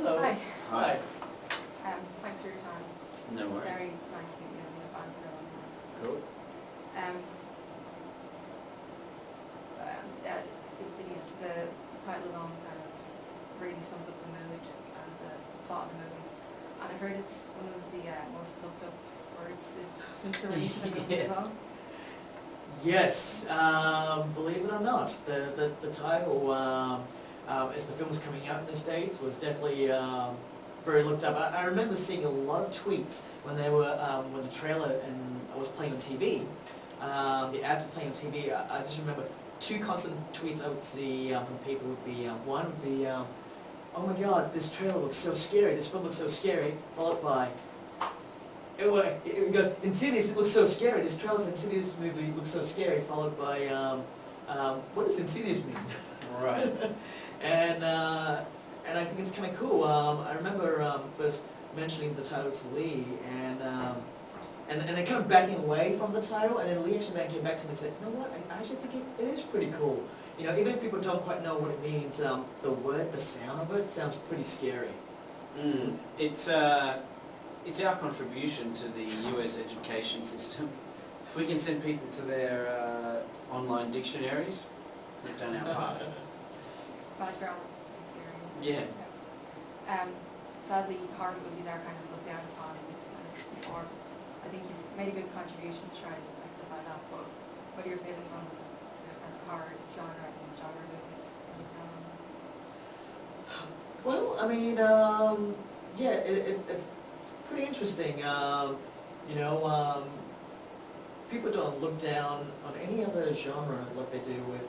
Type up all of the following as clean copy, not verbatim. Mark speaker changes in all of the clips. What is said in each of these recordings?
Speaker 1: Hello.
Speaker 2: Hi.
Speaker 1: Hi.
Speaker 2: Thanks for your time. It's
Speaker 1: No worries.
Speaker 2: very nice to meet you in the band for
Speaker 1: Cool.
Speaker 2: Insidious, the title alone kind of really sums up the mood and the plot of the movie. And I've heard it's one of the most looked up words since the release of the movie as well.
Speaker 3: Yes, believe it or not, the title, as the film was coming out in the States, was definitely very looked up. I remember seeing a lot of tweets when they were when the trailer was playing on TV. The ads were playing on TV. I just remember two constant tweets I would see from people would be one would be, "Oh my God, this trailer looks so scary. This film looks so scary," followed by, it goes, "Insidious, it looks so scary. This trailer for Insidious movie looks so scary," followed by, "What does Insidious mean?"
Speaker 1: Right.
Speaker 3: and I think it's kind of cool. I remember first mentioning the title to Lee, and then kind of backing away from the title, and then Lee actually then came back to me and said, "You know what? I actually think it is pretty cool. You know, even if people don't quite know what it means, the sound of it sounds pretty scary."
Speaker 1: Mm. It's our contribution to the US education system. If we can send people to their online dictionaries, we've done our part.
Speaker 2: Backgrounds is scary.
Speaker 1: Yeah.
Speaker 2: Sadly, horror movies are kind of looked down upon in the percentage before. I think you've made a good contribution to try and rectify that, but what are your feelings on the kind of horror genre and genre movies?
Speaker 3: Well, I mean, yeah, it's pretty interesting. You know, people don't look down on any other genre like they do with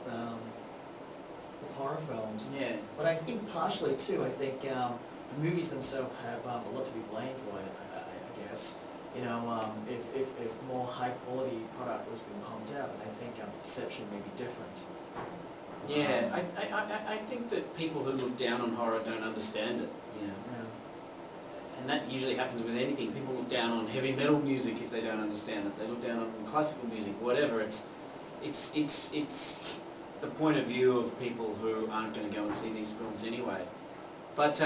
Speaker 3: horror films.
Speaker 1: Yeah.
Speaker 3: But I think partially too, I think the movies themselves have a lot to be blamed for it, I guess. You know, if more high quality product was being pumped out, I think the perception may be different.
Speaker 1: Yeah, I think that people who look down on horror don't understand it, you know.
Speaker 3: Yeah.
Speaker 1: And that usually happens with anything. People look down on heavy metal music if they don't understand it. They look down on classical music, whatever. It's the point of view of people who aren't going to go and see these films anyway. But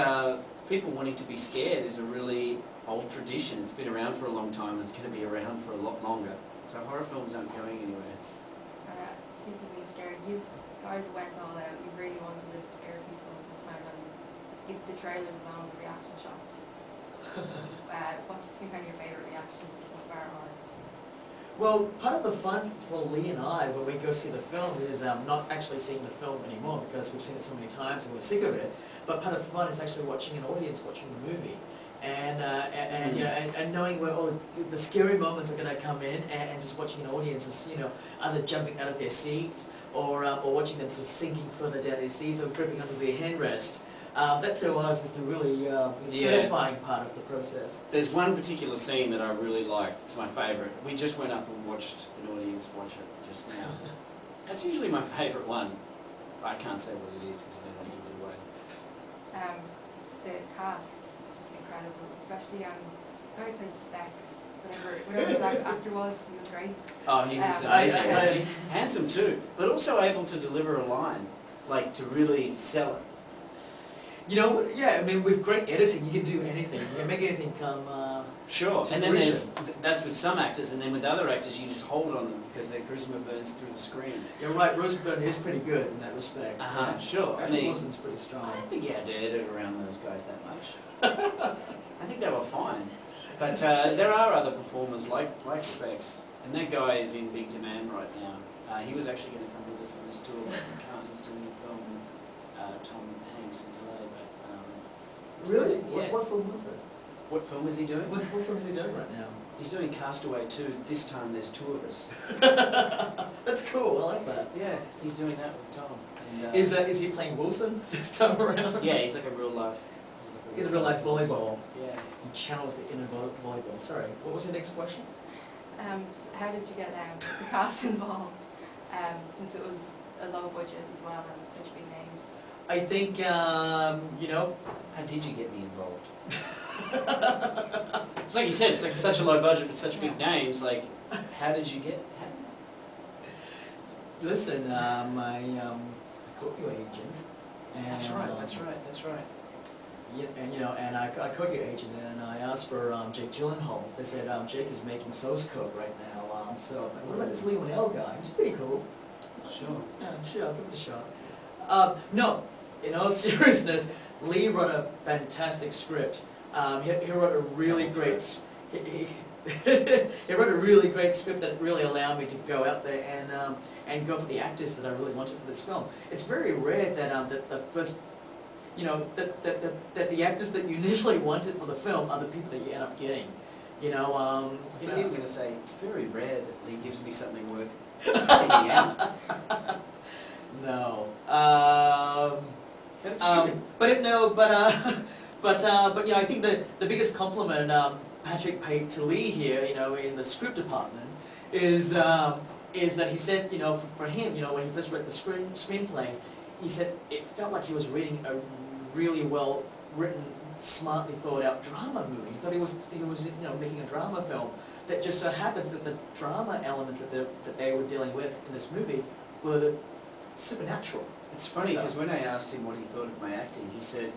Speaker 1: people wanting to be scared is a really old tradition. It's been around for a long time and it's going to be around for a lot longer. So horror films aren't going anywhere.
Speaker 2: Speaking of being scared, you guys went all out. You really wanted to scare people this time, and if the trailers alone, the reaction shots. What's been kind of your favourite reactions so far?
Speaker 3: Well, part of the fun for Lee and I when we go see the film is not actually seeing the film anymore because we've seen it so many times and we're sick of it. But part of the fun is actually watching an audience watching the movie, and you know, and knowing where all the scary moments are going to come in, and just watching an audience is, you know, either jumping out of their seats or watching them sort of sinking further down their seats or gripping onto their handrest. That to us is the really satisfying part of the process.
Speaker 1: There's one particular scene that I really like. It's my favourite. We just went up and watched an audience watch it just now. That's usually my favourite one. I can't say what it is because I don't want to give it away.
Speaker 2: The cast is just incredible, especially very played Specs. Whatever the black actor was, he was great.
Speaker 1: Oh, he was amazing. Handsome too, but also able to deliver a line, like to really sell it.
Speaker 3: You know, yeah, I mean, with great editing, you can do anything. You can make anything come
Speaker 1: sure.
Speaker 3: to
Speaker 1: And then
Speaker 3: fruition.
Speaker 1: that's with some actors, and then with other actors, you just hold on them because their charisma burns through the screen.
Speaker 3: You're right, Rosenberg is pretty good in that respect. Yeah.
Speaker 1: Sure.
Speaker 3: Actually, Wilson's pretty strong.
Speaker 1: I don't think you had to edit around those guys that much. I think they were fine. But there are other performers like Specs, and that guy is in big demand right now. He was actually going to come with us on this tour, but he can't. He's doing a film with Tom Hanks in LA. But,
Speaker 3: Really?
Speaker 1: Yeah.
Speaker 3: What film was it?
Speaker 1: What film is he doing?
Speaker 3: What film is he doing right now?
Speaker 1: He's doing Castaway 2. This time there's two of us.
Speaker 3: That's cool, I like that.
Speaker 1: Yeah, he's doing that with Tom. And,
Speaker 3: Is he playing Wilson this time around?
Speaker 1: Yeah, he's like a real life.
Speaker 3: He's a real life volleyball.
Speaker 1: Yeah.
Speaker 3: He channels the inner volleyball. Sorry, what was your next question?
Speaker 2: How did you get the cast involved? Since it was a low budget as well and such big names.
Speaker 3: I think, you know...
Speaker 1: How did you get me involved? It's like you said, it's like such a low budget with such big names, like, how did you get...
Speaker 3: Listen, I caught your agent. And,
Speaker 1: that's right.
Speaker 3: Yeah, and you know, and I called your agent and I asked for Jake Gyllenhaal. They said Jake is making source code right now. So I'm like, what about this Leigh Whannell guy? He's pretty cool.
Speaker 1: Sure.
Speaker 3: Yeah, sure, I'll give it a shot. No, in all seriousness, Leigh wrote a fantastic script. He wrote a really great. He wrote a really great script that really allowed me to go out there and go for the actors that I really wanted for this film. It's very rare that that the first, you know, that the actors that you initially wanted for the film are the people that you end up getting. You know,
Speaker 1: I thought you were going to say it's very rare that Leigh gives me something worth picking out.
Speaker 3: No.
Speaker 1: That's true.
Speaker 3: But you know, I think the biggest compliment Patrick paid to Leigh here, you know, in the script department, is that he said, you know, for him, you know, when he first read the screenplay, he said it felt like he was reading a really well written, smartly thought out drama movie. He thought he was you know, making a drama film. That just so happens that the drama elements that they were dealing with in this movie were supernatural.
Speaker 1: It's funny because when I asked him what he thought of my acting, he said,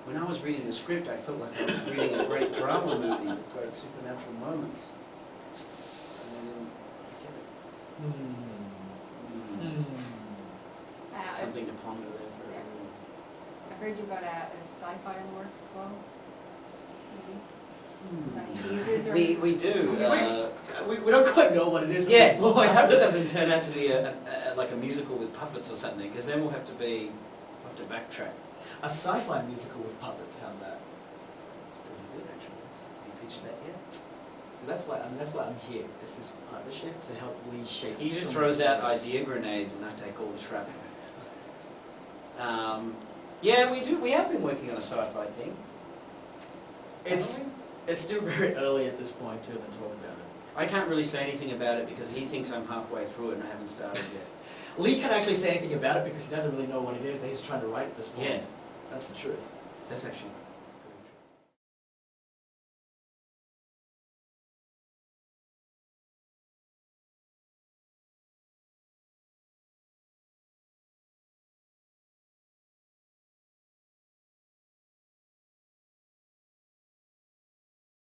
Speaker 1: when I was reading the script, I felt like I was reading a great drama movie with great supernatural moments. And I didn't get it. Something to ponder there for everyone.
Speaker 2: I've heard you've got a sci-fi in the works as well. Maybe. Is that any teasers or
Speaker 1: We do.
Speaker 3: We don't quite know what it is.
Speaker 1: Yeah, well, I hope it doesn't turn out to be like a musical with puppets or something, because then we'll have to backtrack.
Speaker 3: A sci-fi musical with puppets. How's that?
Speaker 1: It's pretty good, actually. Have you pitched that yet?
Speaker 3: So that's why I'm here. It's this partnership to help Leigh shape.
Speaker 1: He just
Speaker 3: some
Speaker 1: throws out
Speaker 3: stories.
Speaker 1: idea grenades, and I take all the shrap. Yeah, we do. We have been working on a sci-fi thing.
Speaker 3: It's still very early at this point to even talk about it.
Speaker 1: I can't really say anything about it because he thinks I'm halfway through it and I haven't started yet.
Speaker 3: Leigh can't actually say anything about it because he doesn't really know what it is that he's trying to write at this point.
Speaker 1: Yeah.
Speaker 3: That's the truth.
Speaker 1: That's actually